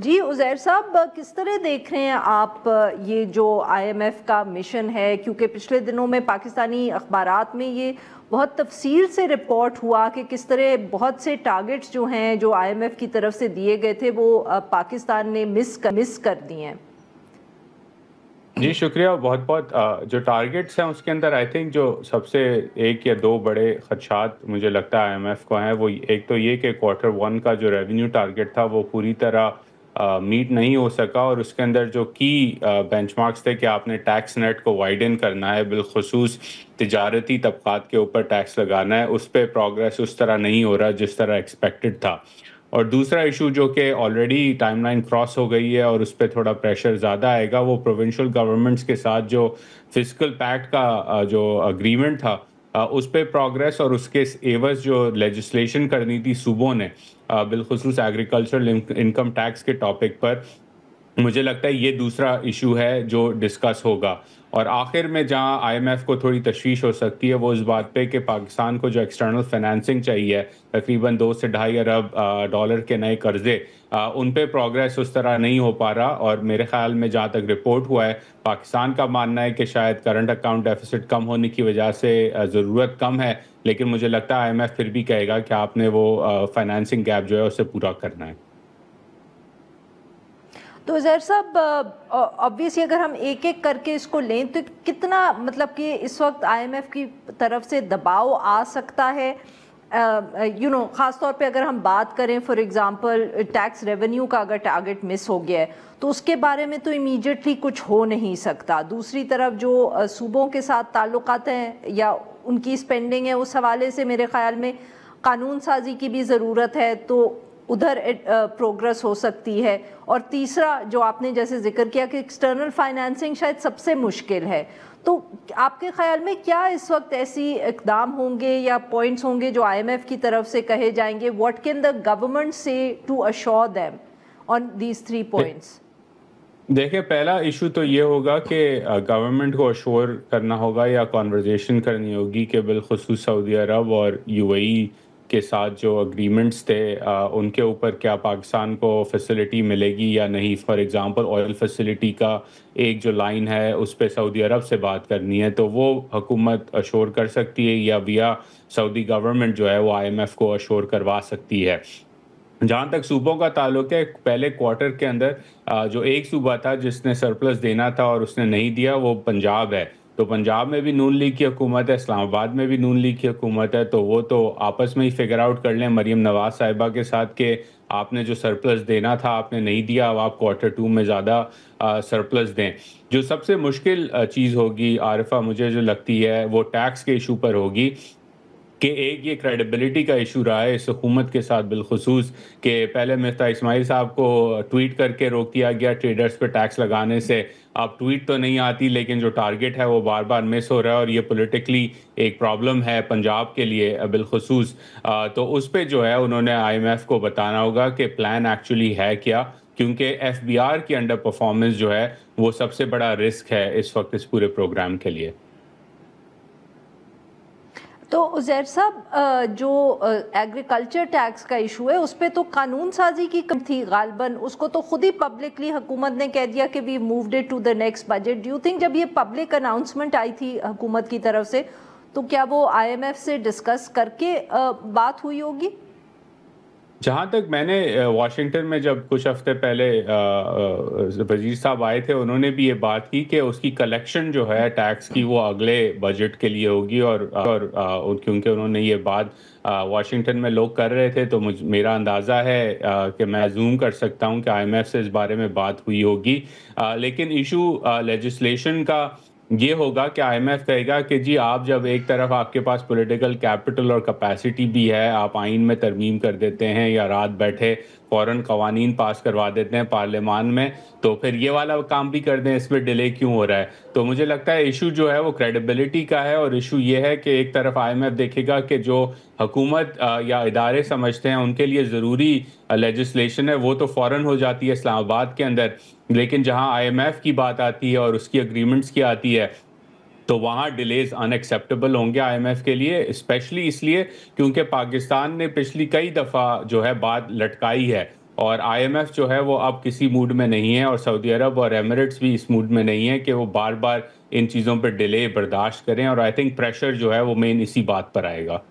جی عزیر صاحب، کس طرح دیکھ رہے ہیں آپ یہ جو آئی ایم ایف کا مشن ہے؟ کیونکہ پچھلے دنوں میں پاکستانی اخبارات میں یہ بہت تفصیل سے رپورٹ ہوا کہ کس طرح بہت سے ٹارگٹس جو ہیں جو آئی ایم ایف کی طرف سے دیے گئے تھے وہ پاکستان نے مس کر دیے ہیں۔ جی شکریہ بہت بہت۔ جو ٹارگٹس ہیں اس کے اندر آئی تھنک جو سب سے ایک یا دو بڑے خدشات مجھے لگتا ہے آئی ایم ایف کو ہیں، وہ ایک تو یہ کہ Q1 کا جو ریونیو ٹارگٹ تھا وہ پوری طرح میٹ نہیں ہو سکا، اور اس کے اندر جو کی بینچ مارکس تھے کہ آپ نے ٹیکس نیٹ کو وائڈن کرنا ہے، بالخصوص تجارتی طبقات کے اوپر ٹیکس لگانا ہے، اس پہ پروگریس اس طرح نہیں ہو رہا جس طرح ایکسپیکٹڈ تھا۔ اور دوسرا ایشو جو کہ آلریڈی ٹائم لائن کراس ہو گئی ہے اور اس پہ تھوڑا پریشر زیادہ آئے گا، وہ پروونشل گورنمنٹس کے ساتھ جو فسکل پیکٹ کا جو اگریمنٹ تھا اس پہ پروگریس، اور اس کے ایوز جو لیجسلیشن کرنی تھی صوبوں نے بالخصوص ایگریکلچرل انکم ٹیکس کے ٹاپک پر، مجھے لگتا ہے یہ دوسرا ایشو ہے جو ڈسکس ہوگا۔ اور آخر میں جہاں آئی ایم ایف کو تھوڑی تشویش ہو سکتی ہے وہ اس بات پہ کہ پاکستان کو جو ایکسٹرنل فائنینسنگ چاہیے، تقریباً 2 سے 2.5 ارب ڈالر کے نئے قرضے، ان پہ پروگریس اس طرح نہیں ہو پا رہا، اور میرے خیال میں جہاں تک رپورٹ ہوا ہے پاکستان کا ماننا ہے کہ شاید کرنٹ اکاؤنٹ ڈیفیسٹ کم ہونے کی وجہ سے ضرورت کم ہے، لیکن مجھے لگتا ہے آئی ایم ایف پھر بھی کہے گا کہ آپ نے وہ فائنینسنگ گیپ جو ہے اسے پورا کرنا ہے۔ تو عزیر صاحب obviously اگر ہم ایک ایک کر کے اس کو لیں تو کتنا مطلب کہ اس وقت آئی ایم ایف کی طرف سے دباؤ آ سکتا ہے؟ خاص طور پہ اگر ہم بات کریں فار ایگزامپل ٹیکس ریونیو کا اگر ٹارگٹ مس ہو گیا ہے تو اس کے بارے میں تو امیڈیٹلی کچھ ہو نہیں سکتا، دوسری طرف جو صوبوں کے ساتھ تعلقات ہیں یا ان کی اسپینڈنگ ہے اس حوالے سے میرے خیال میں قانون سازی کی بھی ضرورت ہے، تو ادھر پروگرس ہو سکتی ہے۔ اور تیسرا جو آپ نے جیسے ذکر کیا کہ ایکسٹرنل فائنینسنگ شاید سب سے مشکل ہے، تو آپ کے خیال میں کیا اس وقت ایسی اقدام ہوں گے یا پوائنٹس ہوں گے جو آئی ایم ایف کی طرف سے کہے جائیں گے؟ What can the government say to assure them on these 3 points? دیکھیں، پہلا ایشو تو یہ ہوگا کہ گورنمنٹ کو اشور کرنا ہوگا یا کانورزیشن کرنی ہوگی کہ بالخصوص سعودی عرب اور یو اے ای کے ساتھ جو اگریمنٹس تھے ان کے اوپر کیا پاکستان کو فیسلٹی ملے گی یا نہیں۔ فار ایگزامپل آئل فیسلٹی کا ایک جو لائن ہے اس پہ سعودی عرب سے بات کرنی ہے تو وہ حکومت اشور کر سکتی ہے، یا ویا سعودی گورنمنٹ جو ہے وہ آئی ایم ایف کو اشور کروا سکتی ہے۔ جہاں تک صوبوں کا تعلق ہے، پہلے کوارٹر کے اندر جو ایک صوبہ تھا جس نے سرپلس دینا تھا اور اس نے نہیں دیا وہ پنجاب ہے، تو پنجاب میں بھی نون لیگ کی حکومت ہے، اسلام آباد میں بھی نون لیگ کی حکومت ہے، تو وہ تو آپس میں ہی فگر آؤٹ کر لیں مریم نواز صاحبہ کے ساتھ کہ آپ نے جو سرپلس دینا تھا آپ نے نہیں دیا، اب آپ Q2 میں زیادہ سرپلس دیں۔ جو سب سے مشکل چیز ہوگی عارفہ مجھے جو لگتی ہے وہ ٹیکس کے ایشو پر ہوگی، کہ ایک یہ کریڈیبلٹی کا ایشو رہا ہے اس حکومت کے ساتھ بالخصوص کہ پہلے مفتاح اسماعیل صاحب کو ٹویٹ کر کے روک دیا گیا ٹریڈرز پہ ٹیکس لگانے سے، اب ٹویٹ تو نہیں آتی لیکن جو ٹارگٹ ہے وہ بار بار مس ہو رہا ہے، اور یہ پولیٹیکلی ایک پرابلم ہے پنجاب کے لیے بالخصوص۔ تو اس پہ جو ہے انہوں نے آئی ایم ایف کو بتانا ہوگا کہ پلان ایکچولی ہے کیا، کیونکہ ایف بی آر کی انڈر پرفارمنس جو ہے وہ سب سے بڑا رسک ہے اس وقت اس پورے پروگرام کے لیے۔ تو عزیر صاحب جو ایگریکلچر ٹیکس کا ایشو ہے اس پہ تو قانون سازی کی کم تھی غالباً، اس کو تو خود ہی پبلکلی حکومت نے کہہ دیا کہ we moved it to the next budget. Do you think جب یہ پبلک اناؤنسمنٹ آئی تھی حکومت کی طرف سے تو کیا وہ آئی ایم ایف سے ڈسکس کر کے بات ہوئی ہوگی؟ جہاں تک میں نے واشنگٹن میں جب کچھ ہفتے پہلے وزیر صاحب آئے تھے انہوں نے بھی یہ بات کی کہ اس کی کلیکشن جو ہے ٹیکس کی وہ اگلے بجٹ کے لیے ہوگی، اور کیونکہ انہوں نے یہ بات واشنگٹن میں لوگ کر رہے تھے تو میرا اندازہ ہے کہ میں زوم کر سکتا ہوں کہ آئی ایم ایف سے اس بارے میں بات ہوئی ہوگی۔ لیکن ایشو لیجسلیشن کا یہ ہوگا کہ آئی ایم ایف کہے گا کہ جی آپ جب ایک طرف آپ کے پاس پولیٹیکل کیپٹل اور کیپیسٹی بھی ہے، آپ آئین میں ترمیم کر دیتے ہیں یا رات بیٹھے فوراً قوانین پاس کروا دیتے ہیں پارلیمان میں، تو پھر یہ والا کام بھی کر دیں، اس میں ڈیلے کیوں ہو رہا ہے؟ تو مجھے لگتا ہے ایشو جو ہے وہ کریڈیبلٹی کا ہے، اور ایشو یہ ہے کہ ایک طرف آئی ایم ایف دیکھے گا کہ جو حکومت یا ادارے سمجھتے ہیں ان کے لیے ضروری لیجسلیشن ہے وہ تو فوراً ہو جاتی ہے اسلام آباد کے اندر، لیکن جہاں آئی ایم ایف کی بات آتی ہے اور اس کی اگریمنٹس کی آتی ہے تو وہاں ڈیلیز ان ایکسیپٹیبل ہوں گے آئی ایم ایف کے لیے، اسپیشلی اس لیے کیونکہ پاکستان نے پچھلی کئی دفعہ جو ہے بات لٹکائی ہے، اور آئی ایم ایف جو ہے وہ اب کسی موڈ میں نہیں ہے، اور سعودی عرب اور ایمریٹس بھی اس موڈ میں نہیں ہے کہ وہ بار بار ان چیزوں پہ ڈیلے برداشت کریں، اور آئی تھنک پریشر جو ہے وہ مین اسی بات پر آئے گا.